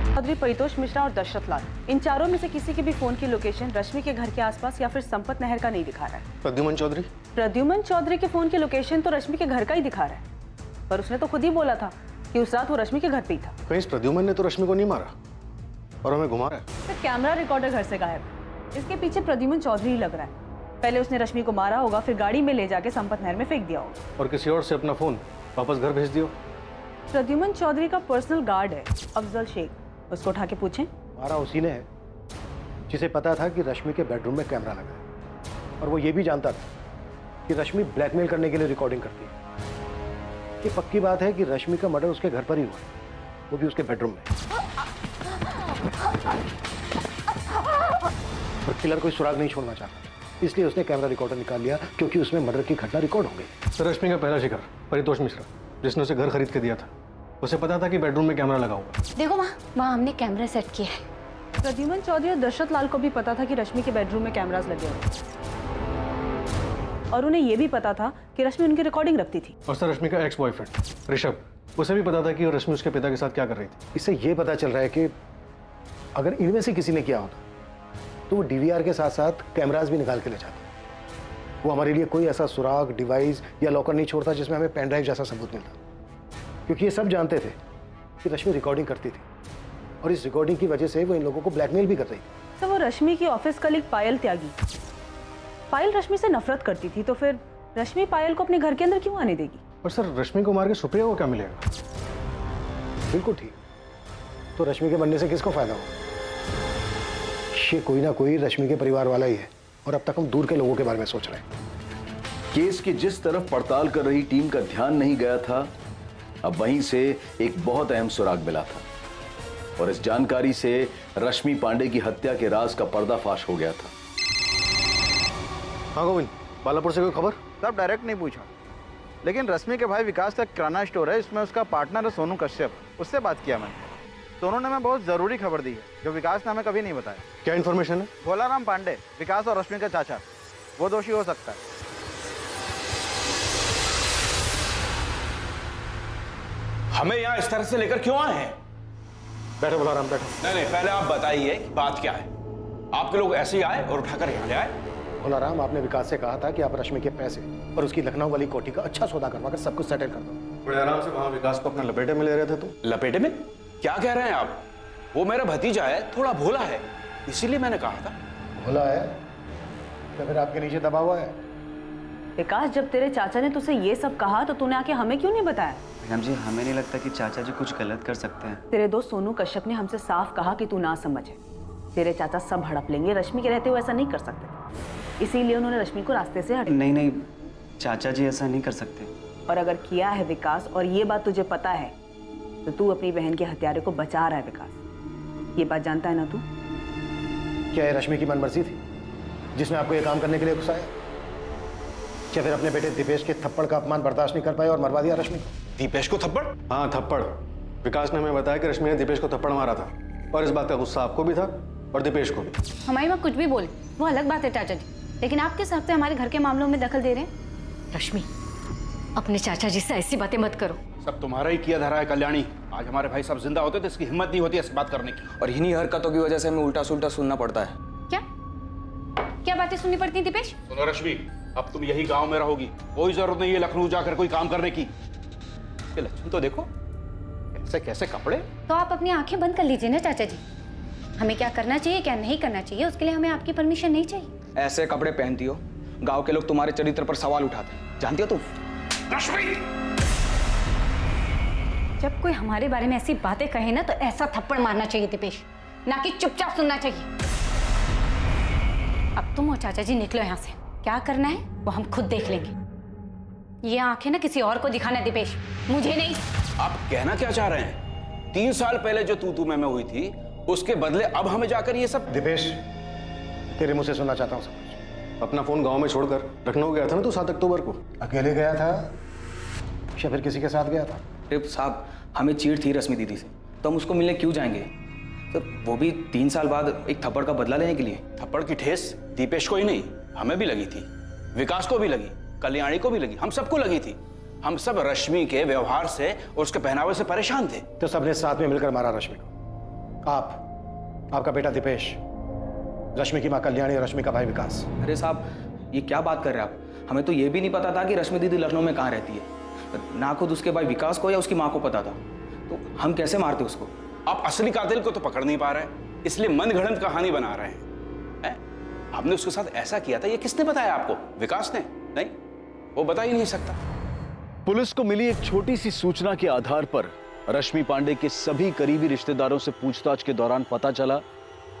चौधरी, परितोष मिश्रा और दशरथ लाल, इन चारों में से किसी के भी फोन की लोकेशन रश्मि के घर के आसपास या फिर संपत नहर का नहीं दिखा रहा है। प्रद्युमन चौधरी? प्रद्युमन चौधरी के फोन की लोकेशन तो रश्मि के घर का ही दिखा रहा है, पर उसने तो खुद ही बोला था कि उस रात वो रश्मि के घर पे ही था। कहीं इस प्रद्युमन ने तो रश्मि को नहीं मारा और हमें घुमा रहा है। तो कैमरा रिकॉर्डर घर से गायब, इसके पीछे प्रद्युमन चौधरी ही लग रहा है। पहले उसने रश्मि को मारा होगा, फिर गाड़ी में ले जाके संपत नहर में फेंक दिया होगा और किसी और से अपना फोन वापस घर भेज दियो। प्रद्युमन चौधरी का पर्सनल गार्ड है अफजल शेख, उसको उठा के पूछें। मारा उसी ने है जिसे पता था कि रश्मि के बेडरूम में कैमरा लगा है, और वो ये भी जानता था कि रश्मि ब्लैकमेल करने के लिए रिकॉर्डिंग करती है। ये पक्की बात है कि रश्मि का मर्डर उसके घर पर ही हुआ, वो भी उसके बेडरूम में। और किलर कोई सुराग नहीं छोड़ना चाहता, इसलिए उसने कैमरा रिकॉर्डर निकाल लिया, क्योंकि उसमें मर्डर की घटना रिकॉर्ड हो गई। सर रश्मि का पहला शिकार परितोष मिश्रा, जिसने उसे घर खरीद के दिया था, उसे पता था कि बेडरूम में कैमरा लगा हुआ। देखो वहाँ हमने कैमरा सेट किया है। प्रद्युमन चौधरी और दशरथ लाल को भी पता था कि रश्मि के बेडरूम में कैमरास लगे हुए, और उन्हें यह भी पता था कि रश्मि उनकी रिकॉर्डिंग रखती थी। और सर रश्मि का एक्स बॉयफ्रेंड ऋषभ, उसे भी पता था कि रश्मि उसके पिता के साथ क्या कर रही थी। इससे ये पता चल रहा है कि अगर इनमें से किसी ने किया होता तो वो डीवीआर के साथ साथ कैमरास भी निकाल के ले जाता। वो हमारे लिए कोई ऐसा सुराग, डिवाइस या लॉकर नहीं छोड़ता जिसमें हमें पेन ड्राइव जैसा सबूत मिलता, क्योंकि ये सब जानते थे कि रश्मि रिकॉर्डिंग करती थी, और इस रिकॉर्डिंग की वजह से वो इन लोगों को ब्लैकमेल भी कर रही थी। तो वो रश्मि की ऑफिस कलीग पायल त्यागी, पायल रश्मि से नफरत करती थी, तो फिर रश्मि पायल को अपने घर के अंदर क्यों आने देगी? और सर रश्मि को मार के सुप्रिया को क्या मिलेगा? बिल्कुल ठीक, तो रश्मि के बनने से किसको फायदा होगा? ये कोई ना कोई रश्मि के परिवार वाला ही है, और अब तक हम दूर के लोगों के बारे में सोच रहे हैं। केस की जिस तरफ पड़ताल कर रही टीम का ध्यान नहीं गया था, अब वहीं से एक बहुत अहम सुराग मिला था, और इस जानकारी से रश्मि पांडे की हत्या के राज का पर्दाफाश हो गया था। हाँ गोविंद, बालापुर से कोई खबर? सब डायरेक्ट नहीं पूछा, लेकिन रश्मि के भाई विकास का किराना स्टोर है, इसमें उसका पार्टनर है सोनू कश्यप, उससे बात किया मैंने। सोनू ने हमें बहुत ज़रूरी खबर दी है जो विकास ने हमें कभी नहीं बताया। क्या इन्फॉर्मेशन है? भोलाराम पांडे, विकास और रश्मि का चाचा, वो दोषी हो सकता है। हमें यहाँ इस तरह से लेकर क्यों आए हैं? बैठो भोलाराम, बैठो। नहीं, पहले आप बताइए कि बात क्या है। आपके लोग ऐसे ही आए और उठाकर यहाँ ले आए? भोलाराम, आपने विकास से कहा था कि आप रश्मि के पैसे और उसकी लखनऊ वाली कोठी का अच्छा सौदा करवा कर सब कुछ सेटल कर दो। बड़े आराम से वहाँ विकास को अपने लपेटे में ले रहे थे तुम। लपेटे में? क्या कह रहे हैं आप? वो मेरा भतीजा है, थोड़ा भोला है, इसीलिए मैंने कहा था। भोला है तो फिर आपके नीचे दबा हुआ है। विकास, जब तेरे चाचा ने तुझसे ये सब कहा तो तूने आके हमें क्यों नहीं बताया? मैडम जी, हमें नहीं लगता कि चाचा जी कुछ गलत कर सकते हैं। तेरे दोस्त सोनू कश्यप ने हमसे साफ कहा कि तू ना समझे, तेरे चाचा सब हड़प लेंगे, रश्मि के रहते हुए ऐसा नहीं कर सकते, इसीलिए उन्होंने रश्मि को रास्ते से हटा। नहीं, चाचा जी ऐसा नहीं कर सकते। और अगर किया है विकास, और ये बात तुझे पता है, तो तू अपनी बहन के हत्यारे को बचा रहा है। विकास, ये बात जानता है ना तू? क्या ये रश्मि की मनमर्जी थी जिसने आपको ये काम करने के लिए उकसाया? क्या फिर अपने बेटे दीपेश के थप्पड़ का अपमान बर्दाश्त नहीं कर पाए और मरवा दिया रश्मि को? दीपेश को थप्पड़? हाँ, थप्पड़। विकास ने हमें बताया कि रश्मि ने दीपेश को थप्पड़ मारा था, और इस बात का गुस्सा आपको भी था और दीपेश को भी। हमारी माँ कुछ भी बोले वो अलग बात है चाचा जी, लेकिन आप किस हफ्ते हमारे घर के मामलों में दखल दे रहे हैं? रश्मि, अपने चाचा जी से ऐसी बातें मत करो। सब तुम्हारा ही किया धरा है कल्याणी। आज हमारे भाई सब जिंदा होते तो इसकी हिम्मत नहीं होती ऐसी बात करने की, और इन्हीं हरकतों की वजह से हमें उल्टा सुल्टा सुनना पड़ता है। क्या बातें सुननी पड़ती हैं दीपेश? सुनो रश्मि, अब तुम यही गांव में रहोगी, कोई जरूरत नहीं है लखनऊ जाकर कोई काम करने की। ये लक्षण तो देखो, ऐसे कैसे कपड़े? तो आप अपनी आंखें बंद कर लीजिए ना चाचा जी। हमें क्या करना चाहिए क्या नहीं करना चाहिए उसके लिए हमें आपकी परमिशन नहीं चाहिए। ऐसे कपड़े पहनती हो, गांव के लोग तुम्हारे चरित्र पर सवाल उठाते हैं, जानती हो तुम? रश्मि! जब कोई हमारे बारे में ऐसी बातें कहे ना तो ऐसा थप्पड़ मारना चाहिए दीपेश, ना कि चुपचाप सुनना चाहिए। अब तुम और चाचा जी निकलो यहाँ से, क्या करना है वो हम खुद देख लेंगे। ये आंखें ना किसी और को दिखाना दीपेश, मुझे नहीं। आप कहना क्या चाह रहे हैं? 3 साल पहले जो तू मैं हुई थी उसके बदले अब हमें जाकर ये सब? दीपेश, तेरे मुंह से सुनना चाहता हूँ सब कुछ। अपना फोन गांव में छोड़कर लखनऊ गया था ना तू 7 अक्टूबर को? अकेले गया था या फिर किसी के साथ गया था? अरे साहब, हमें चीड़ थी रश्मि दीदी से, तो हम उसको मिलने क्यों जाएंगे? तो वो भी 3 साल बाद एक थप्पड़ का बदला लेने के लिए। थप्पड़ की ठेस दीपेश को ही नहीं, हमें भी लगी थी, विकास को भी लगी, कल्याणी को भी लगी, हम सबको लगी थी। हम सब रश्मि के व्यवहार से और उसके पहनावे से परेशान थे। तो सबने साथ में मिलकर मारा रश्मि को। आपका बेटा दीपेश, रश्मि की मां कल्याणी और रश्मि का भाई विकास। अरे साहब, ये क्या बात कर रहे हैं आप? हमें तो ये भी नहीं पता था कि रश्मि दीदी लखनऊ में कहाँ रहती है। ना खुद उसके भाई विकास को या उसकी माँ को पता था, तो हम कैसे मारते उसको? आप असली कातिल को तो पकड़ नहीं पा रहे, इसलिए मनगढ़ंत कहानी बना रहे हैं। हमने उसके साथ ऐसा किया था, ये किसने बताया आपको? विकास ने? नहीं, वो बता ही नहीं सकता। पुलिस को मिली एक छोटी सी सूचना के आधार पर रश्मि पांडे के सभी करीबी रिश्तेदारों से पूछताछ के दौरान पता चला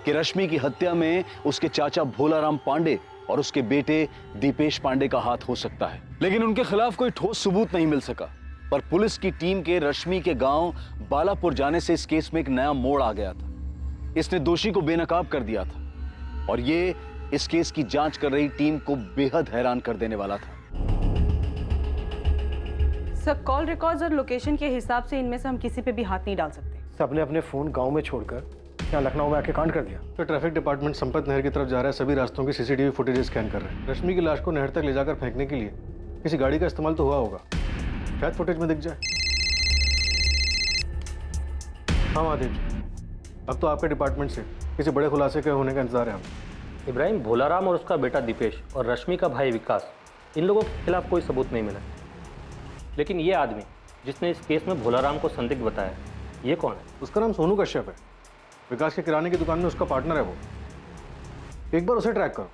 कि रश्मि की हत्या में उसके चाचा भोलाराम पांडे और उसके बेटे दीपेश पांडे का हाथ हो सकता है, लेकिन उनके खिलाफ कोई ठोस सबूत नहीं मिल सका। पर पुलिस की टीम के रश्मि के गांव बालापुर जाने से इस केस में एक नया मोड़ आ गया था। इसने दोषी को बेनकाब कर दिया था और ये इस केस की जांच कर रही टीम को बेहद हैरान कर देने वाला था। सर, कॉल रिकॉर्ड्स और लोकेशन के हिसाब से इनमें से हम किसी पे भी हाथ नहीं डाल सकते। सबने अपने फोन गांव में छोड़कर यहाँ लखनऊ में आके कांड कर दिया। तो ट्रैफिक डिपार्टमेंट संपत नहर की तरफ जा रहा है, सभी रास्तों की सीसीटीवी फुटेज स्कैन कर रहे हैं। रश्मि की लाश को नहर तक ले जाकर फेंकने के लिए किसी गाड़ी का इस्तेमाल तो हुआ होगा, शायद फुटेज में दिख जाए। हाँ महादेव जी, अब तो आपके डिपार्टमेंट से किसी बड़े खुलासे के होने का इंतजार है हमें। इब्राहिम, भोलाराम और उसका बेटा दीपेश और रश्मि का भाई विकास, इन लोगों के खिलाफ कोई सबूत नहीं मिला, लेकिन ये आदमी जिसने इस केस में भोलाराम को संदिग्ध बताया, ये कौन है? उसका नाम सोनू कश्यप है। विकास के किराने की दुकान में उसका पार्टनर है वो। एक बार उसे ट्रैक करो,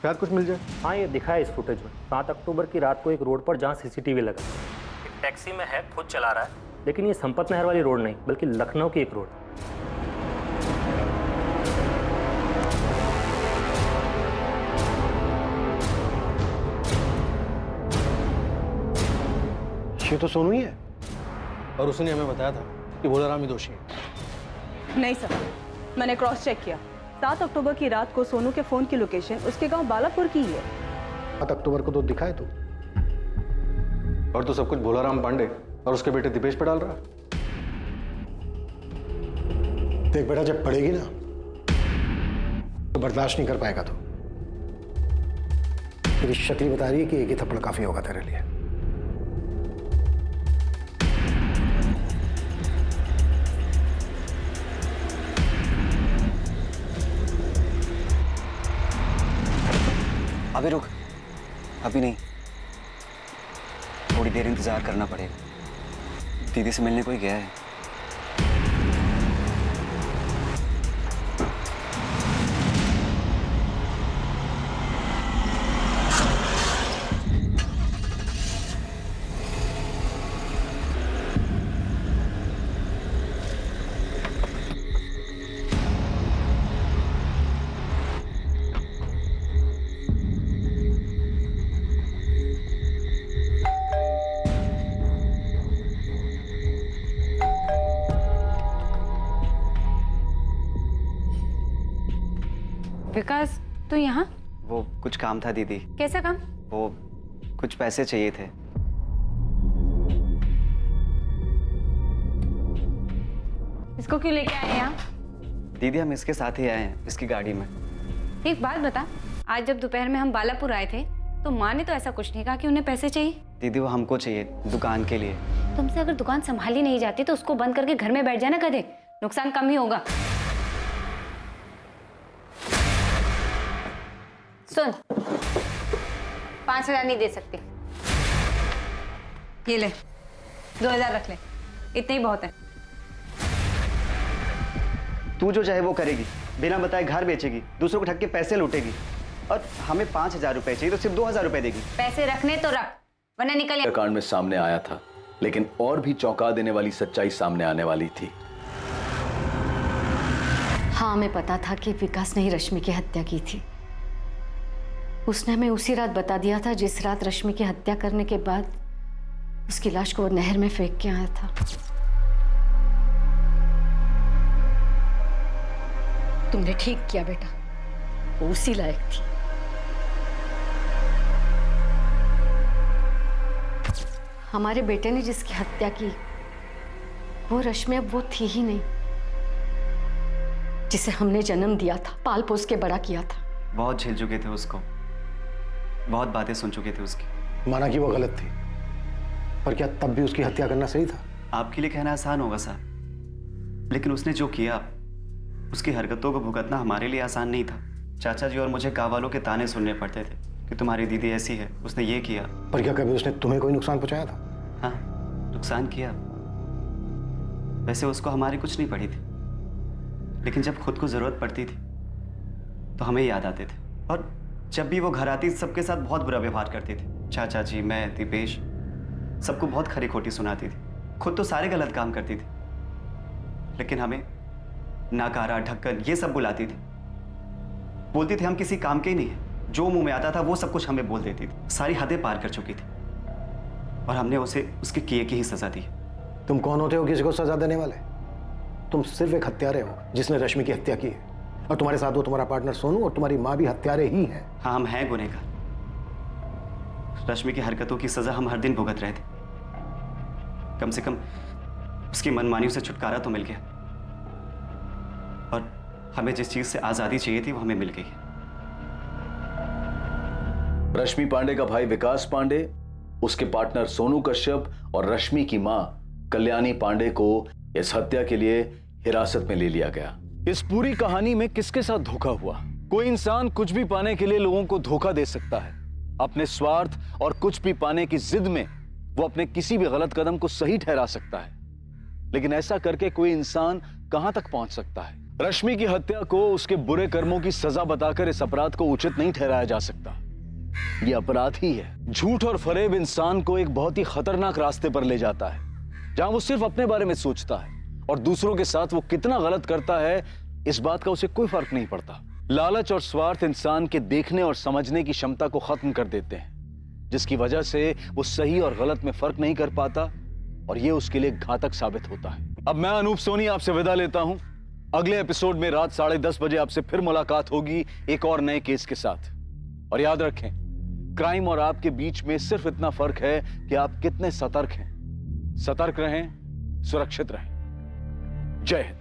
शायद कुछ मिल जाए। हाँ, ये दिखा है इस फुटेज में। 7 अक्टूबर की रात को एक रोड पर जहाँ सीसीटीवी लगा, एक टैक्सी में है, खुद चला रहा है, लेकिन ये संपत नहर वाली रोड नहीं बल्कि लखनऊ की एक रोड। ये तो सोनू ही है। और उसने हमें बताया था कि भोलाराम ही दोषी है। नहीं सर, मैंने क्रॉस चेक किया। 7 अक्टूबर की रात को सोनू के फोन की लोकेशन उसके गांव बालापुर की ही है। 7 अक्टूबर को तो दिखा है तू। और तो सब कुछ भोलाराम पांडे और उसके बेटे दीपेश पे डाल रहा है। देख बेटा, जब पड़ेगी ना तो बर्दाश्त नहीं कर पाएगा तू। तेरी शक्ल बता रही है कि एक ही थप्पड़ काफी होगा तेरे लिए। अभी रुक, अभी नहीं, थोड़ी देर इंतजार करना पड़ेगा। दीदी से मिलने कोई गया है। विकास, तू यहाँ? वो कुछ काम था दीदी। कैसा काम? वो कुछ पैसे चाहिए थे। इसको क्यों लेके आए यहाँ? दीदी, हम इसके साथ ही आए हैं, इसकी गाड़ी में। एक बात बता, आज जब दोपहर में हम बालापुर आए थे तो माँ ने तो ऐसा कुछ नहीं कहा कि उन्हें पैसे चाहिए। दीदी, वो हमको चाहिए दुकान के लिए। तुमसे अगर दुकान संभाली नहीं जाती तो उसको बंद करके घर में बैठ जाना, कदे नुकसान कम ही होगा। सुन, 5,000 नहीं दे सकती। ये ले, 2,000 रख ले, इतने ही बहुत है। तू जो चाहे वो करेगी, बिना बताए घर बेचेगी, दूसरों को ठग के पैसे लूटेगी, और हमें 5,000 रुपए चाहिए तो सिर्फ 2,000 रुपए देगी। पैसे रखने तो रख, वरना निकल यहाँ। कांड में सामने आया था, लेकिन और भी चौंका देने वाली सच्चाई सामने आने वाली थी। हाँ, हमें पता था कि विकास ने ही रश्मि की हत्या की थी। उसने हमें उसी रात बता दिया था जिस रात रश्मि की हत्या करने के बाद उसकी लाश को वो नहर में फेंक के आया था। तुमने ठीक किया बेटा, वो उसी लायक थी। हमारे बेटे ने जिसकी हत्या की वो रश्मि अब वो थी ही नहीं जिसे हमने जन्म दिया था, पाल पोस के बड़ा किया था। बहुत झेल चुके थे उसको, बहुत बातें सुन चुके थे उसकी। माना कि वो गलत थी, पर क्या तब भी उसकी हत्या करना सही था? आपके लिए कहना आसान होगा साहब, लेकिन उसने जो किया, उसकी हरकतों को भुगतना हमारे लिए आसान नहीं था। चाचा जी और मुझे गाँव वालों के ताने सुनने पड़ते थे कि तुम्हारी दीदी ऐसी है, उसने ये किया। पर क्या कभी उसने तुम्हें कोई नुकसान पहुंचाया था? हाँ, नुकसान किया। वैसे उसको हमारी कुछ नहीं पड़ी थी, लेकिन जब खुद को जरूरत पड़ती थी तो हमें याद आते थे, और जब भी वो घर आती सबके साथ बहुत बुरा व्यवहार करती थी। चाचा जी, मैं, दीपेश, सबको बहुत खरी खोटी सुनाती थी। खुद तो सारे गलत काम करती थी, लेकिन हमें नाकारा, ढक्कन ये सब बुलाती थी। बोलती थी हम किसी काम के ही नहीं है। जो मुंह में आता था वो सब कुछ हमें बोल देती थी। सारी हदें पार कर चुकी थी, और हमने उसे उसके किए की ही सजा दी। तुम कौन होते हो किसी को सजा देने वाले? तुम सिर्फ एक हत्यारे हो जिसने रश्मि की हत्या की है, और तुम्हारे साथ वो तुम्हारा पार्टनर सोनू और तुम्हारी माँ भी हत्यारे ही हैं। हाँ, हम हैं गुनहगार। रश्मि की हरकतों की सजा हम हर दिन भुगत रहे थे। कम से कम उसकी मनमानियों से छुटकारा तो मिल गया, और हमें जिस चीज से आजादी चाहिए थी वो हमें मिल गई। रश्मि पांडे का भाई विकास पांडे, उसके पार्टनर सोनू कश्यप और रश्मि की मां कल्याणी पांडे को इस हत्या के लिए हिरासत में ले लिया गया। इस पूरी कहानी में किसके साथ धोखा हुआ? कोई इंसान कुछ भी पाने के लिए लोगों को धोखा दे सकता है। अपने स्वार्थ और कुछ भी पाने की जिद में वो अपने किसी भी गलत कदम को सही ठहरा सकता है, लेकिन ऐसा करके कोई इंसान कहां तक पहुंच सकता है? रश्मि की हत्या को उसके बुरे कर्मों की सजा बताकर इस अपराध को उचित नहीं ठहराया जा सकता। यह अपराध ही है। झूठ और फरेब इंसान को एक बहुत ही खतरनाक रास्ते पर ले जाता है, जहां वो सिर्फ अपने बारे में सोचता है और दूसरों के साथ वो कितना गलत करता है इस बात का उसे कोई फर्क नहीं पड़ता। लालच और स्वार्थ इंसान के देखने और समझने की क्षमता को खत्म कर देते हैं, जिसकी वजह से वो सही और गलत में फर्क नहीं कर पाता, और ये उसके लिए घातक साबित होता है। अब मैं अनूप सोनी आपसे विदा लेता हूं। अगले एपिसोड में रात 10:30 बजे आपसे फिर मुलाकात होगी एक और नए केस के साथ। और याद रखें, क्राइम और आपके बीच में सिर्फ इतना फर्क है कि आप कितने सतर्क हैं। सतर्क रहें, सुरक्षित रहें। जय हिंद।